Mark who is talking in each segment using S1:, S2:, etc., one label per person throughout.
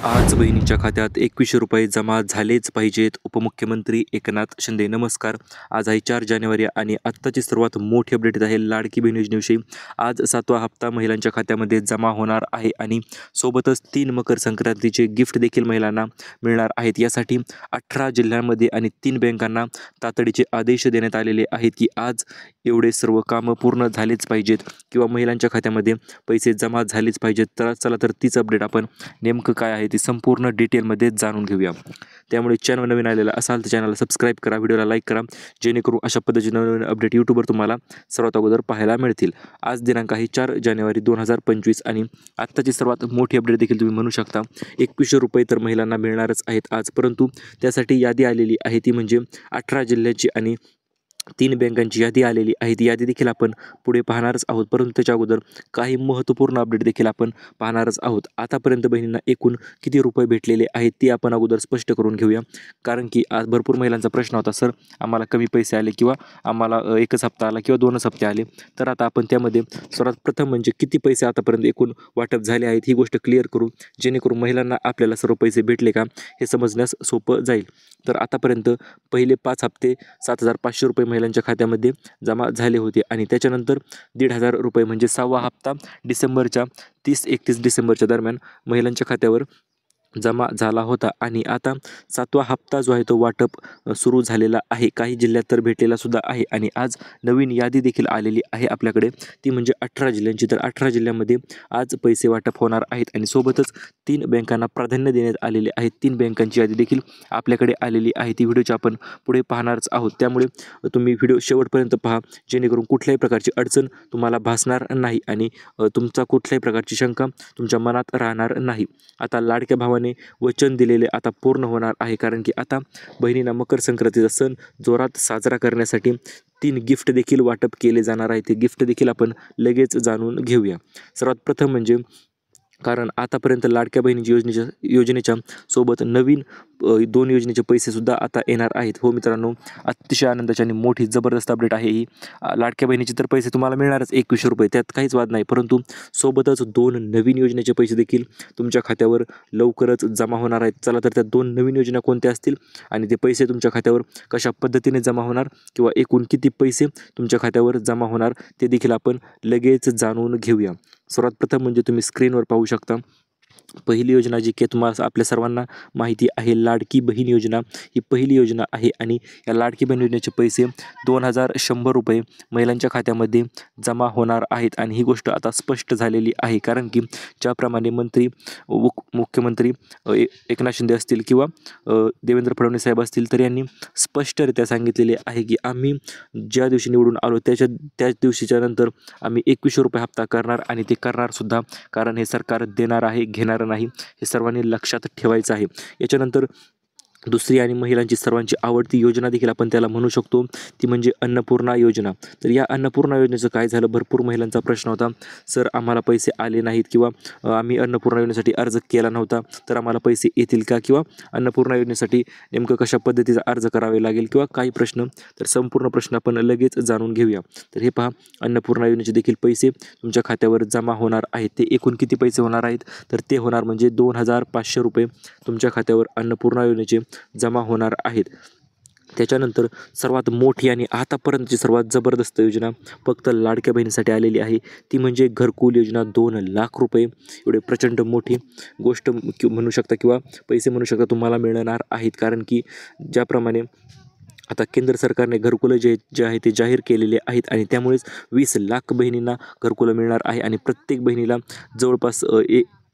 S1: आज बहिणीच्या खात्यात 2100 रुपये जमा झालेच पाहिजेत. उपमुख्यमंत्री एकनाथ शिंदे. नमस्कार. आज आहे 4 जानेवारी आणि आत्ताची सर्वात मोठी अपडेट येत आहे लाडकी बहीण योजनेविषयी. आज 7वा हप्ता महिलांच्या खात्यामध्ये जमा होणार आहे आणि सोबतच 3 मकर संक्रांतीचे गिफ्ट देखील महिलांना मिळणार आहेत. यासाठी 18 जिल्ह्यांमध्ये आणि 3 बँकांना तातडीचे आदेश देण्यात आलेले आहेत की आज एवढे सर्व कामं पूर्ण झालेच पाहिजेत किंवा महिलांच्या खात्यामध्ये पैसे जमा झालेच पाहिजेत. तर चला तर तीच अपडेट आपण नेमकं काय आहे ती संपूर्ण डिटेलमध्ये जाणून घेऊया. त्यामुळे चॅनल नवीन आलेला असाल तर चॅनलला सबस्क्राईब करा, व्हिडिओला लाईक करा, जेणेकरून अशा पद्धतीने नवीन अपडेट यूट्यूबवर तुम्हाला सर्वात अगोदर पाहायला मिळतील. आज दिनांक आहे 4 जानेवारी 2025 आणि आत्ताची सर्वात मोठी अपडेट देखील तुम्ही म्हणू शकता. 2100 रुपये तर महिलांना मिळणारच आहेत आज, परंतु त्यासाठी यादी आलेली आहे ती म्हणजे 18 जिल्ह्याची आणि 3 बँकांची यादी आलेली आहे. ती यादी देखील आपण पुढे पाहणारच आहोत, परंतु त्याच्या अगोदर काही महत्त्वपूर्ण अपडेट देखील आपण पाहणारच आहोत. आतापर्यंत बहिणींना एकूण किती रुपये भेटलेले आहेत ते आपण अगोदर स्पष्ट करून घेऊया, कारण की आज भरपूर महिलांचा प्रश्न होता, सर आम्हाला कमी पैसे आले किंवा आम्हाला एकच हप्ता आला किंवा 2च हप्ते आले. तर आता आपण त्यामध्ये सर्वात प्रथम म्हणजे किती पैसे आतापर्यंत एकूण वाटप झाले आहेत ही गोष्ट क्लिअर करू, जेणेकरून महिलांना आपल्याला सर्व पैसे भेटले का हे समजण्यास सोपं जाईल. तर आतापर्यंत पहिले 5 हप्ते 7,500 रुपये महिलांच्या खात्यामध्ये जमा झाले होते आणि त्याच्यानंतर 1,500 रुपये म्हणजे 6वा हप्ता डिसेंबरच्या 30-31 डिसेंबरच्या दरम्यान महिलांच्या खात्यावर जमा झाला होता आणि आता 7वा हप्ता जो आहे तो वाटप सुरू झालेला आहे. काही जिल्ह्यात तर भेटलेला सुद्धा आहे आणि आज नवीन यादी देखील आलेली आहे आपल्याकडे, ती म्हणजे 18 जिल्ह्यांची. तर 18 जिल्ह्यामध्ये आज पैसे वाटप होणार आहेत आणि सोबतच 3 बँकांना प्राधान्य देण्यात आलेले आहे. 3 बँकांची यादी देखील आपल्याकडे आलेली आहे. ती व्हिडिओची आपण पुढे पाहणारच आहोत, त्यामुळे तुम्ही व्हिडिओ शेवटपर्यंत पहा, जेणेकरून कुठल्याही प्रकारची अडचण तुम्हाला भासणार नाही आणि तुमचा कुठल्याही प्रकारची शंका तुमच्या मनात राहणार नाही. आता लाडक्या भावाने वचन दिलेले आता पूर्ण होणार आहे, कारण की आता बहिणींना मकर संक्रांतीचा सण जोरात साजरा करण्यासाठी 3 गिफ्ट देखील वाटप केले जाणार आहे. ते गिफ्ट देखील आपण लगेच जाणून घेऊया. सर्वात प्रथम म्हणजे, कारण आतापर्यंत लाडक्या बहिणीची योजनेच्या सोबत नवीन 2 योजनेचे पैसेसुद्धा आता येणार आहेत. हो मित्रांनो, अतिशय आनंदाची आणि मोठी जबरदस्त अपडेट आहे ही. लाडक्या बहिणीचे तर पैसे तुम्हाला मिळणारच 2100 रुपये, त्यात काहीच वाद नाही, परंतु सोबतच 2 नवीन योजनेचे पैसे देखील तुमच्या खात्यावर लवकरच जमा होणार आहेत. चला तर त्या 2 नवीन योजना कोणत्या असतील आणि ते पैसे तुमच्या खात्यावर कशा पद्धतीने जमा होणार किंवा एकूण किती पैसे तुमच्या खात्यावर जमा होणार ते देखील आपण लगेच जाणून घेऊया. सर्वात प्रथम म्हणजे तुम्ही स्क्रीनवर पाहू शकता, पहिली योजना जी की तुम्हाला आपल्या सर्वांना माहिती आहे, लाडकी बहीण योजना ही पहिली योजना आहे आणि या लाडकी बहीण योजनेचे पैसे 2,100 रुपये महिलांच्या खात्यामध्ये जमा होणार आहेत. आणि ही गोष्ट आता स्पष्ट झालेली आहे, कारण की ज्याप्रमाणे मुख्यमंत्री एकनाथ शिंदे असतील किंवा देवेंद्र फडणवीस साहेब असतील, तर यांनी स्पष्टरित्या सांगितलेले आहे की आम्ही ज्या दिवशी निवडून आलो त्याच दिवशीच्या नंतर आम्ही 2100 रुपये हप्ता करणार आणि ते करणार सुद्धा, कारण हे सरकार देणार आहे, घेणार नाही, हे सर्वांनी लक्षात ठेवायचं आहे. याच्यानंतर दुसरी आणि महिलांची सर्वांची आवडती योजना देखील आपण त्याला म्हणू शकतो, ती म्हणजे अन्नपूर्णा योजना. तर या अन्नपूर्णा योजनेचं काय झालं, भरपूर महिलांचा प्रश्न होता, सर आम्हाला पैसे आले नाहीत किंवा आम्ही अन्नपूर्णा योजनेसाठी अर्ज केला नव्हता, तर आम्हाला पैसे येतील का किंवा अन्नपूर्णा योजनेसाठी नेमकं कशा पद्धतीचा अर्ज करावे लागेल किंवा काही प्रश्न. तर संपूर्ण प्रश्न आपण लगेच जाणून घेऊया. तर हे पहा, अन्नपूर्णा योजनेचे देखील पैसे तुमच्या खात्यावर जमा होणार आहेत. ते एकूण किती पैसे होणार आहेत, तर ते होणार म्हणजे 2,500 रुपये तुमच्या खात्यावर अन्नपूर्णा योजनेचे जमा होणार आहेत. त्याच्यानंतर सर्वात मोठी आणि आतापर्यंतची सर्वात जबरदस्त योजना फक्त लाडक्या बहिणीसाठी आलेली आहे, ती म्हणजे घरकुल योजना. 2 लाख रुपये एवढे प्रचंड मोठी गोष्ट म्हणू शकता किंवा पैसे म्हणू शकता तुम्हाला मिळणार आहेत, कारण की ज्याप्रमाणे आता केंद्र सरकारने घरकुलं जे आहे ते जाहीर केलेले आहेत आणि त्यामुळेच 20 लाख बहिणींना घरकुलं मिळणार आहे आणि प्रत्येक बहिणीला जवळपास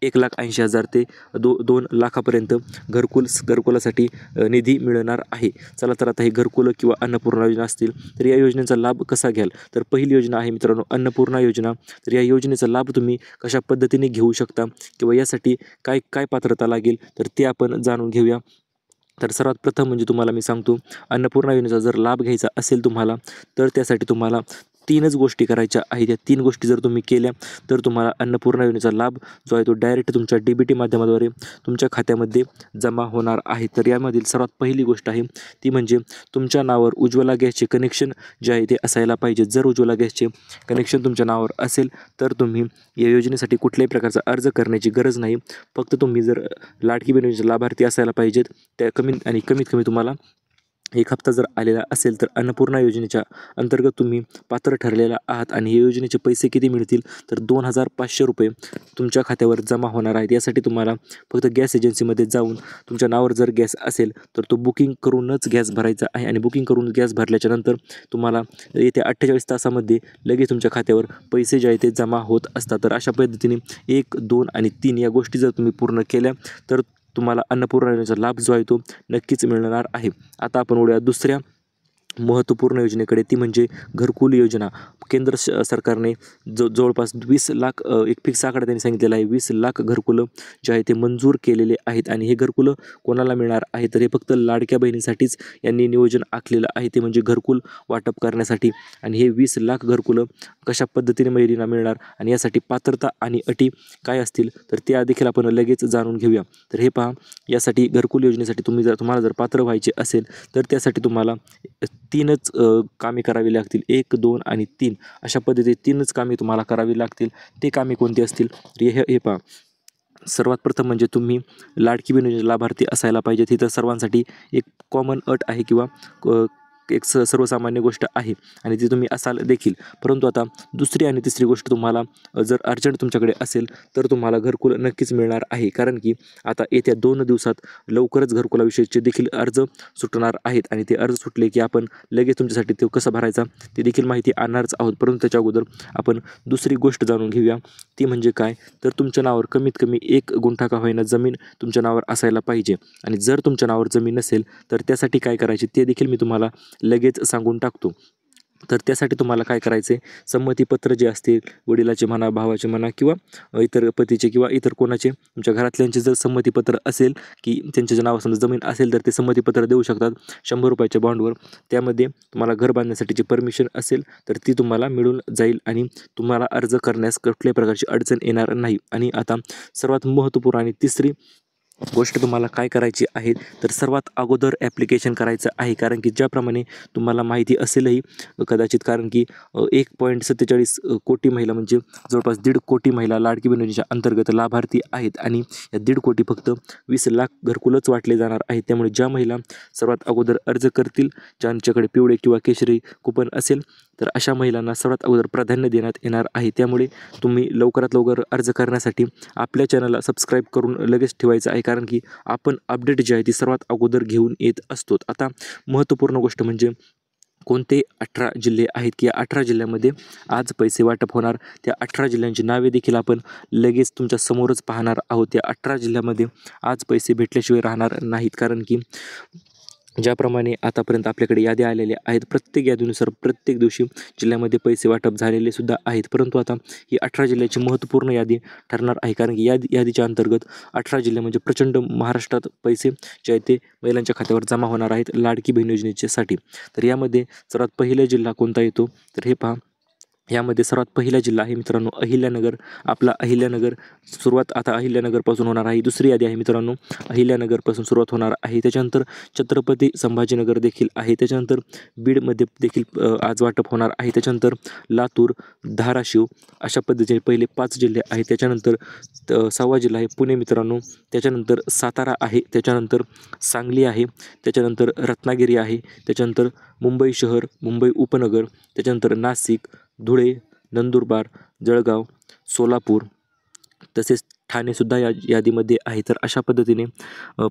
S1: 1,80,000 ते 2 लाखापर्यंत घरकुलासाठी निधी मिळणार आहे. चला तर आता हे घरकुलं किंवा अन्नपूर्णा योजना असतील, तर या योजनेचा लाभ कसा घ्याल, तर पहिली योजना आहे मित्रांनो अन्नपूर्णा योजना. तर या योजनेचा लाभ तुम्ही कशा पद्धतीने घेऊ शकता किंवा यासाठी काय काय पात्रता लागेल, तर ते आपण जाणून घेऊया. तर सर्वात प्रथम म्हणजे तुम्हाला मी सांगतो, अन्नपूर्णा योजनेचा जर लाभ घ्यायचा असेल तुम्हाला, तर त्यासाठी तुम्हाला तीनच गोष्टी करायच्या आहेत. या 3 गोष्टी जर तुम्ही केल्या तर तुम्हाला अन्नपूर्णा योजनेचा लाभ जो आहे तो डायरेक्ट तुमच्या DBT माध्यमाद्वारे तुमच्या खात्यामध्ये जमा होणार आहे. तर यामधील सर्वात पहिली गोष्ट आहे ती म्हणजे तुमच्या नावावर उज्ज्वला गॅसचे कनेक्शन जे आहे ते असायला पाहिजे. जर उज्ज्वला गॅसचे कनेक्शन तुमच्या नावावर असेल तर तुम्ही या योजनेसाठी कुठल्याही प्रकारचा अर्ज करण्याची गरज नाही. फक्त तुम्ही जर लाडकी बहीण योजनेचे लाभार्थी असायला पाहिजेत. त्या कमीत कमी तुम्हाला 1 हप्ता जर आलेला असेल तर अन्नपूर्णा योजनेच्या अंतर्गत तुम्ही पात्र ठरलेला आहात आणि हे योजनेचे पैसे किती मिळतील तर 2,500 रुपये तुमच्या खात्यावर जमा होणार आहेत. यासाठी तुम्हाला फक्त गॅस एजन्सीमध्ये जाऊन तुमच्या नावावर जर गॅस असेल तर तो बुकिंग करूनच गॅस भरायचा आहे आणि बुकिंग करून गॅस भरल्याच्या नंतर तुम्हाला येत्या 48 तासामध्ये लगेच तुमच्या खात्यावर पैसे जे आहेत ते जमा होत असतात. तर अशा पद्धतीने 1, 2 आणि 3 या गोष्टी जर तुम्ही पूर्ण केल्या तर तुम्हाला अन्नपूर्णा योजनेचा लाभ जो आहे तो नक्कीच मिळणार आहे. आता आपण वळूया दुसऱ्या महत्त्वपूर्ण योजनेकडे, ती म्हणजे घरकुल योजना. केंद्र सरकारने जवळपास 20 लाख एक फिक्स आकडा त्यांनी सांगितलेला आहे. 20 लाख घरकुलं जे आहे ते मंजूर केलेले आहेत आणि हे घरकुलं कोणाला मिळणार आहे तर हे फक्त लाडक्या बहिणीसाठीच यांनी नियोजन आखलेलं आहे. ते म्हणजे घरकुल वाटप करण्यासाठी आणि हे 20 लाख घरकुलं कशा पद्धतीने महिलांना मिळणार आणि यासाठी पात्रता आणि अटी काय असतील तर त्या देखील आपण लगेच जाणून घेऊया. तर हे पहा, यासाठी घरकुल योजनेसाठी तुम्हाला जर पात्र व्हायचे असेल तर त्यासाठी तुम्हाला 3च कामे करावी लागतील. 1, 2 आणि 3 अशा पद्धतीने 3च कामे तुम्हाला करावी लागतील. ते कामे कोणती असतील तर हे पहा, सर्वात प्रथम म्हणजे तुम्ही लाडकी बहीण योजनेचे लाभार्थी असायला पाहिजेत. ही तर सर्वांसाठी एक कॉमन अट आहे किंवा एक सर्वसामान्य गोष्ट आहे आणि ती तुम्ही असाल देखील. परंतु आता दुसरी आणि तिसरी गोष्ट तुम्हाला जर अर्जंट तुमच्याकडे असेल तर तुम्हाला घरकुल नक्कीच मिळणार आहे. कारण की आता येत्या 2 दिवसात लवकरच घरकुलाविषयीचे देखील अर्ज सुटणार आहेत आणि ते अर्ज सुटले की आपण लगेच तुमच्यासाठी ते कसं भरायचा ते देखील माहिती आणणारच आहोत. परंतु त्याच्या अगोदर आपण दुसरी गोष्ट जाणून घेऊया. ती म्हणजे काय तर तुमच्या नावावर कमीत कमी 1 गुंठा का होईना जमीन तुमच्या नावावर असायला पाहिजे आणि जर तुमच्या नावावर जमीन नसेल तर त्यासाठी काय करायचे ते देखील मी तुम्हाला लगेच सांगून टाकतो. तर त्यासाठी तुम्हाला काय करायचे, संमतीपत्र जे असतील वडिलाचे म्हणा, भावाचे म्हणा किंवा इतर पतीचे किंवा इतर कोणाचे तुमच्या घरातल्यांचे जर संमतीपत्र असेल की त्यांच्या नावावर समजा जमीन असेल तर ते संमतीपत्र देऊ शकतात 100 रुपयाच्या बॉन्डवर. त्यामध्ये तुम्हाला घर बांधण्यासाठीची परमिशन असेल तर ती तुम्हाला मिळून जाईल आणि तुम्हाला अर्ज करण्यास कुठल्याही प्रकारची अडचण येणार नाही. आणि आता सर्वात महत्त्वपूर्ण आणि तिसरी गोष्ट तुम्हाला काय करायची आहे तर सर्वात अगोदर ॲप्लिकेशन करायचं आहे. कारण की ज्याप्रमाणे तुम्हाला माहिती असेलही कदाचित, कारण की 1.47 कोटी महिला म्हणजे जवळपास 1.5 कोटी महिला लाडकी बहीण योजनेच्या अंतर्गत लाभार्थी आहेत आणि या 1.5 कोटी फक्त 20 लाख घरकुलच वाटले जाणार आहेत. त्यामुळे ज्या महिला सर्वात अगोदर अर्ज करतील, ज्यांच्याकडे पिवळे किंवा केशरी कुपन असेल तर अशा महिलांना सर्वात अगोदर प्राधान्य देण्यात येणार आहे. त्यामुळे तुम्ही लवकरात लवकर अर्ज करण्यासाठी आपल्या चॅनलला सबस्क्राईब करून लगेच ठेवायचं आहे. कारण की आपण अपडेट जी आहे ती सर्वात अगोदर घेऊन येत असतो. आता महत्त्वपूर्ण गोष्ट म्हणजे कोणते 18 जिल्हे आहेत की या 18 जिल्ह्यामध्ये आज पैसे वाटप होणार. त्या 18 जिल्ह्यांची नावे देखील आपण लगेच तुमच्या समोरच पाहणार आहोत. या 18 जिल्ह्यामध्ये आज पैसे भेटल्याशिवाय राहणार नाहीत. कारण की ज्याप्रमाणे आतापर्यंत आपल्याकडे याद्या आलेल्या आहेत, प्रत्येक यादीनुसार प्रत्येक दिवशी जिल्ह्यामध्ये पैसे वाटप झालेले सुद्धा आहेत. परंतु आता ही 18 जिल्ह्याची महत्त्वपूर्ण यादी ठरणार आहे. कारण की यादीच्या अंतर्गत 18 जिल्हे म्हणजे प्रचंड महाराष्ट्रात पैसे जे आहेत ते महिलांच्या खात्यावर जमा होणार आहेत लाडकी बहीण योजनेसाठी. तर यामध्ये सर्वात पहिला जिल्हा कोणता येतो तर हे पहा, यामध्ये सर्वात पहिला जिल्हा आहे मित्रांनो अहिल्यानगर. आपला अहिल्यानगर सुरुवात आता अहिल्यानगरपासून होणार आहे. दुसरी यादी आहे मित्रांनो, अहिल्यानगरपासून सुरुवात होणार आहे. त्याच्यानंतर छत्रपती संभाजीनगर देखील आहे. त्याच्यानंतर बीडमध्ये देखील आज वाटप होणार आहे. त्याच्यानंतर लातूर, धाराशिव अशा पद्धतीने पहिले 5 जिल्हे आहेत. त्याच्यानंतर 6वा जिल्हा आहे पुणे मित्रांनो. त्याच्यानंतर सातारा आहे. त्याच्यानंतर सांगली आहे. त्याच्यानंतर रत्नागिरी आहे. त्याच्यानंतर मुंबई शहर, मुंबई उपनगर, त्याच्यानंतर नाशिक, धुळे, नंदुरबार, जळगाव, सोलापूर तसेच ठाणेसुद्धा या यादीमध्ये आहे. तर अशा पद्धतीने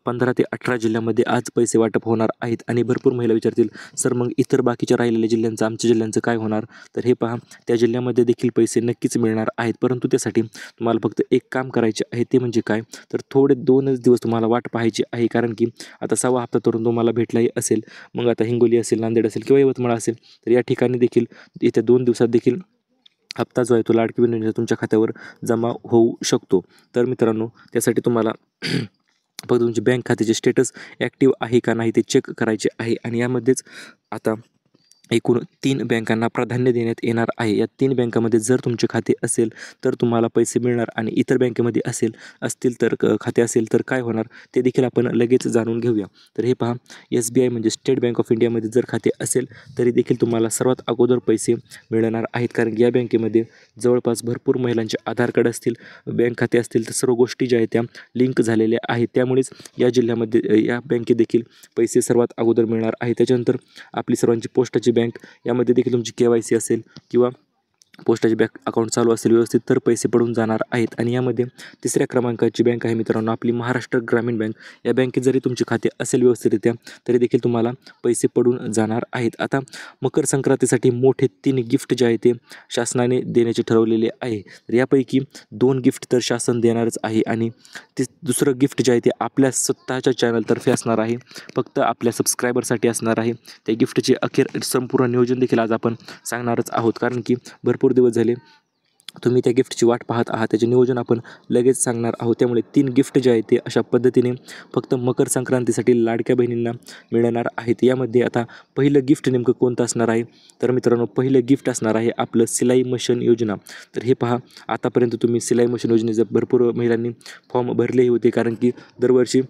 S1: 15 ते 18 जिल्ह्यामध्ये आज पैसे वाटप होणार आहेत. आणि भरपूर महिला विचारतील सर मग इतर बाकीच्या राहिलेल्या जिल्ह्यांचं, आमच्या जिल्ह्यांचं काय होणार तर हे पहा, त्या जिल्ह्यामध्ये देखील पैसे नक्कीच मिळणार आहेत. परंतु त्यासाठी तुम्हाला फक्त एक काम करायचे आहे. ते म्हणजे काय तर थोडे 2च दिवस तुम्हाला वाट पाहायची आहे. कारण की आता 6वा हप्ता तरुण तुम्हाला भेटलाही असेल, मग आता हिंगोली असेल, नांदेड असेल किंवा यवतमाळ असेल तर या ठिकाणी देखील येत्या 2 दिवसात देखील हप्ता जो आहे तो लाडकी बहीण योजनेचा तुमच्या खात्यावर जमा होऊ शकतो. तर मित्रांनो त्यासाठी तुम्हाला फक्त तुमची बँक खात्याचे स्टेटस ॲक्टिव्ह आहे का नाही ते चेक करायचे आहे. आणि यामध्येच आता एकूण 3 बँकांना प्राधान्य देण्यात येणार आहे. या 3 बँकामध्ये जर तुमचे खाते असेल तर तुम्हाला पैसे मिळणार आणि इतर बँकेमध्ये असतील तर खाते असेल तर काय होणार ते देखील आपण लगेच जाणून घेऊया. तर हे पहा, SBI म्हणजे स्टेट बँक ऑफ इंडियामध्ये जर खाते असेल तरी देखील तुम्हाला सर्वात अगोदर पैसे मिळणार आहेत. कारण या बँकेमध्ये जवळपास भरपूर महिलांचे आधार कार्ड असतील, बँक खाते असतील, तर सर्व गोष्टी ज्या आहेत त्या लिंक झालेल्या आहेत. त्यामुळेच या जिल्ह्यामध्ये या बँकेत देखील पैसे सर्वात अगोदर मिळणार आहे. त्याच्यानंतर आपली सर्वांची पोस्टाची बँक, यामध्ये देखील तुमची KYC असेल किंवा पोस्टाची बँक अकाउंट चालू असेल व्यवस्थित तर पैसे पडून जाणार आहेत. आणि यामध्ये तिसऱ्या क्रमांकाची बँक आहे मित्रांनो आपली महाराष्ट्र ग्रामीण बँक. या बँकेत जरी तुमचे खाते असेल व्यवस्थितरित्या तरी देखील तुम्हाला पैसे पडून जाणार आहेत. आता मकर संक्रांतीसाठी मोठे 3 गिफ्ट जे आहे ते शासनाने देण्याचे ठरवलेले आहे. तर यापैकी 2 गिफ्ट तर शासन देणारच आहे आणि ते दुसरं गिफ्ट जे आहे ते आपल्या स्वतःच्या चॅनलतर्फे असणार आहे, फक्त आपल्या सबस्क्रायबरसाठी असणार आहे. त्या गिफ्टचे अखेर संपूर्ण नियोजन देखील आज आपण सांगणारच आहोत. कारण की भरपूर दिवस झाले तुम्ही त्या गिफ्टची वाट पाहत आहात, त्याचे नियोजन आपण लगेच सांगणार आहोत. त्यामुळे 3 गिफ्ट जे आहेत ते अशा पद्धतीने फक्त मकर संक्रांतीसाठी लाडक्या बहिणींना मिळणार आहेत. यामध्ये आता पहिलं गिफ्ट नेमकं कोणतं असणार आहे तर मित्रांनो पहिलं गिफ्ट असणार आहे आपलं सिलाई मशीन योजना. तर हे पहा, आतापर्यंत तुम्ही सिलाई मशीन योजनेचं भरपूर महिलांनी फॉर्म भरले होते. कारण की दरवर्षी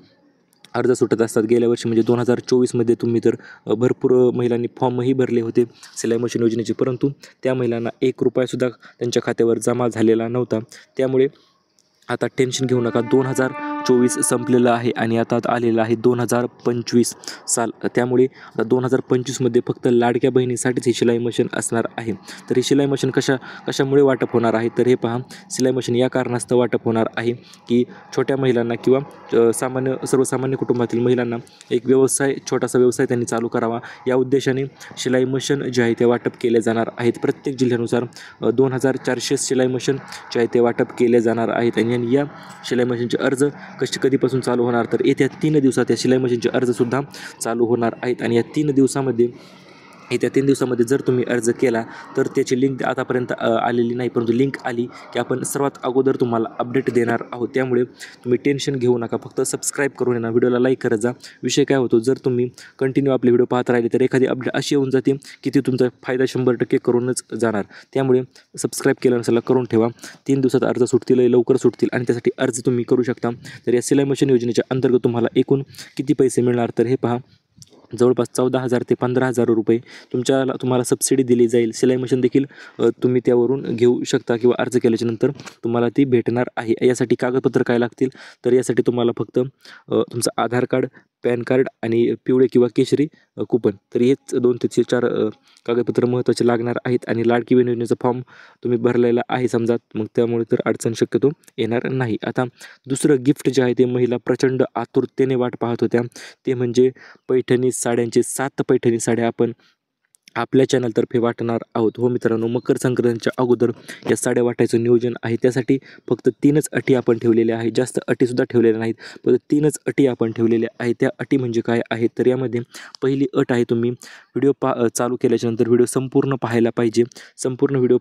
S1: अर्ज सुटत असतात. गेल्या वर्षी म्हणजे 2024मध्ये तुम्ही तर भरपूर महिलांनी फॉर्मही भरले होते सिलाई मशीन योजनेचे, परंतु त्या महिलांना 1 रुपयासुद्धा त्यांच्या खात्यावर जमा झालेला नव्हता. त्यामुळे आता टेन्शन घेऊ नका. 2024 संपलेलं आहे आणि आता आलेलं आहे 2025 साल. त्यामुळे आता 2025मध्ये फक्त लाडक्या बहिणीसाठीच ही शिलाई मशीन असणार आहे. तर ही शिलाई मशीन कशामुळे वाटप होणार आहे तर हे पहा, शिलाई मशीन या कारणास्तव वाटप होणार आहे की छोट्या महिलांना किंवा सर्वसामान्य कुटुंबातील महिलांना एक छोटासा व्यवसाय त्यांनी चालू करावा या उद्देशाने शिलाई मशीन जे आहे ते वाटप केले जाणार आहेत. प्रत्येक जिल्ह्यानुसार 2400 शिलाई मशीन जे आहे ते वाटप केले जाणार आहेत. आणि या शिलाई मशीनचे अर्ज कधीपासून चालू होणार तर येत्या 3 दिवसात या शिलाई मशीनचे अर्जसुद्धा चालू होणार आहेत. आणि या 3 दिवसामध्ये जर तुम्ही अर्ज केला तर त्याची लिंक आतापर्यंत आलेली नाही, परंतु लिंक आली की आपण सर्वात अगोदर तुम्हाला अपडेट देणार आहोत. त्यामुळे तुम्ही टेन्शन घेऊ नका, फक्त सबस्क्राईब करून येणार, व्हिडिओला लाईक करत जा. विषय काय होतो, जर तुम्ही कंटिन्यू आपले व्हिडिओ पाहत राहिले तर एखादी अपडेट अशी येऊन जाते की ती तुमचा फायदा 100% करूनच जाणार. त्यामुळे सबस्क्राईब केलं नसेल करून ठेवा. 3 दिवसात अर्ज सुटतील, लवकर सुटतील आणि त्यासाठी अर्ज तुम्ही करू शकता. तर या सिलाई मशीन योजनेच्या अंतर्गत तुम्हाला एकूण किती पैसे मिळणार तर हे पहा, जवळपास 14,000 ते 15,000 रुपये तुम्हाला सबसिडी दिली जाईल. सिलाई मशीन देखील तुम्ही त्यावरून घेऊ शकता किंवा अर्ज केल्याच्या नंतर तुम्हाला ती भेटणार आहे. यासाठी कागदपत्र काय लागतील तर यासाठी तुम्हाला फक्त तुमचं आधार कार्ड, पॅन कार्ड आणि पिवळे किंवा केशरी कुपन, तर हेच 2 ते 4 कागदपत्र महत्त्वाचे लागणार आहेत. आणि लाडकी बहीण योजनेचा फॉर्म तुम्ही भरलेला आहे समजा, मग त्यामुळे तर अडचण शक्यतो येणार नाही. आता दुसरं गिफ्ट जे आहे ते महिला प्रचंड आतुरतेने वाट पाहत होत्या, ते म्हणजे पैठणी साड्यांचे 7 पैठणी साड्या आपण आपल्या चॅनलतर्फे वाटणार आहोत. हो मित्रांनो, मकर संक्रांतीच्या अगोदर या साड्या वाटायचं नियोजन आहे. त्यासाठी फक्त 3च अटी आपण ठेवलेल्या आहेत, जास्त अटीसुद्धा ठेवलेल्या नाहीत, फक्त 3च अटी आपण ठेवलेल्या आहेत. त्या अटी म्हणजे काय आहेत तर यामध्ये पहिली अट आहे, तुम्ही व्हिडिओ चालू केल्याच्यानंतर व्हिडिओ संपूर्ण पाहायला पाहिजे. संपूर्ण व्हिडिओ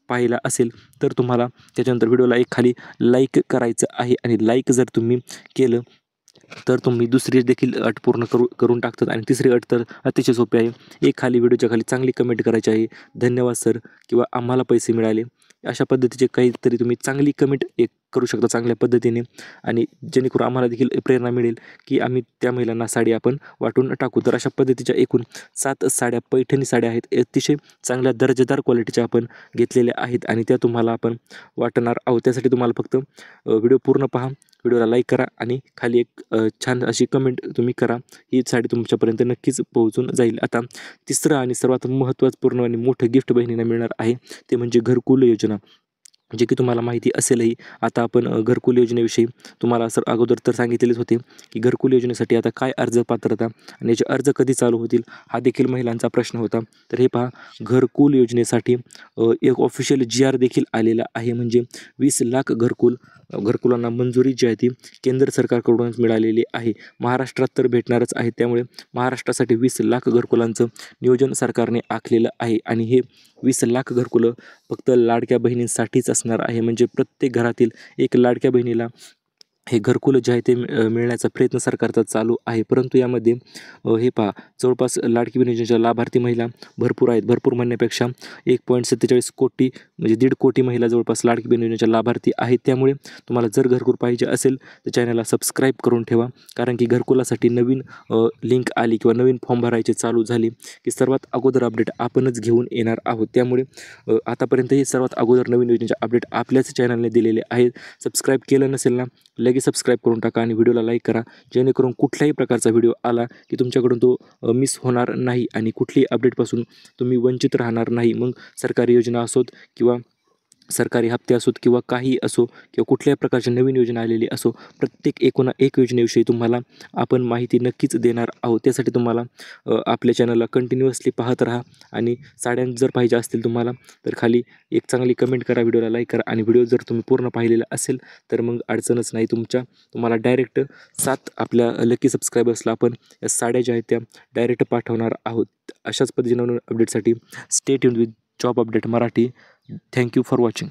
S1: पाहिला असेल तर तुम्हाला त्याच्यानंतर व्हिडिओला एक खाली लाईक करायचं आहे. आणि लाईक जर तुम्ही केलं तर तुम्ही दुसरी देखील अट पूर्ण करून टाकतात. आणि तिसरी अट तर अतिशय सोपी आहे, एक खाली व्हिडिओच्या खाली चांगली कमेंट करायची आहे, धन्यवाद सर किंवा आम्हाला पैसे मिळाले, अशा पद्धतीचे काहीतरी तुम्ही चांगली कमेंट करू शकता चांगल्या पद्धतीने. आणि जेणेकरून आम्हाला देखील प्रेरणा मिळेल की आम्ही त्या महिलांना साडी आपण वाटून टाकू. तर अशा पद्धतीच्या एकूण 7 साड्या पैठणी साड्या आहेत, अतिशय चांगल्या दर्जेदार क्वालिटीच्या आपण घेतलेल्या आहेत आणि त्या तुम्हाला आपण वाटणार आहोत. त्यासाठी तुम्हाला फक्त व्हिडिओ पूर्ण पहा, व्हिडिओला लाईक करा आणि खाली एक छान अशी कमेंट तुम्ही करा, ही साडी तुमच्यापर्यंत नक्कीच पोहोचून जाईल. आता तिसरं आणि सर्वात महत्त्वपूर्ण आणि मोठं गिफ्ट बहिणींना मिळणार आहे, ते म्हणजे घरकुल योजना. जे की तुम्हाला माहिती असेलही. आता आपण घरकुल योजनेविषयी तुम्हाला अगोदर तर सांगितलेच होते की घरकुल योजनेसाठी आता काय अर्ज पात्रता आणि याचे अर्ज कधी चालू होतील हा देखील महिलांचा प्रश्न होता. तर हे पहा, घरकुल योजनेसाठी एक ऑफिशियल GR देखील आलेला आहे. म्हणजे 20 लाख घरकुलांना मंजुरी जी आहे ती केंद्र सरकारकडूनच मिळालेली आहे. महाराष्ट्रात तर भेटणारच आहे, त्यामुळे महाराष्ट्रासाठी 20 लाख घरकुलांचं नियोजन सरकारने आखलेलं आहे. आणि हे 20 लाख घरकुलं फक्त लाडक्या बहिणींसाठीच असणार आहे. म्हणजे प्रत्येक घरातील एक लाडक्या बहिणीला हे घरकुलं जे आहे ते मिळण्याचा प्रयत्न सरकारचा चालू आहे. परंतु यामध्ये हे पहा, जवळपास लाडकी बहीण योजनेच्या लाभार्थी महिला भरपूर आहेत. भरपूर म्हणण्यापेक्षा 1.47 कोटी म्हणजे 1.5 कोटी महिला जवळपास लाडकी बहीण योजनेच्या लाभार्थी आहेत. त्यामुळे तुम्हाला जर घरकुल पाहिजे असेल तर चॅनलला सबस्क्राईब करून ठेवा. कारण की घरकुलासाठी नवीन लिंक आली किंवा नवीन फॉर्म भरायचे चालू झाले की सर्वात अगोदर अपडेट आपणच घेऊन येणार आहोत. त्यामुळे आतापर्यंत हे सर्वात अगोदर नवीन योजनेचे अपडेट आपल्याच चॅनलने दिलेले आहेत. सबस्क्राईब केलं नसेल ना, लगेच सबस्क्राईब करून टाका आणि व्हिडिओला लाईक करा, जेणेकरून कुठल्याही प्रकारचा व्हिडिओ आला की तुमच्याकडून तो मिस होणार नाही आणि कुठल्याही अपडेटपासून तुम्ही वंचित राहणार नाही. मग सरकारी योजना असोत किंवा सरकारी हप्ते असोत किंवा काही असो किंवा कुठल्याही प्रकारची नवीन योजना आलेली असो, प्रत्येक एक योजनेविषयी तुम्हाला आपण माहिती नक्कीच देणार आहोत. त्यासाठी तुम्हाला आपल्या चॅनलला कंटिन्युअसली पाहत राहा आणि साड्या जर पाहिजे असतील तुम्हाला तर खाली एक चांगली कमेंट करा, व्हिडिओला लाईक करा आणि व्हिडिओ जर तुम्ही पूर्ण पाहिलेला असेल तर मग अडचणच नाही. तुम्हाला डायरेक्ट 7 आपल्या लकी सबस्क्रायबर्सला आपण या साड्या ज्या आहेत त्या डायरेक्ट पाठवणार आहोत. अशाच पद्धतीने अपडेटसाठी stay tuned with job update Marathi. Thank you for watching.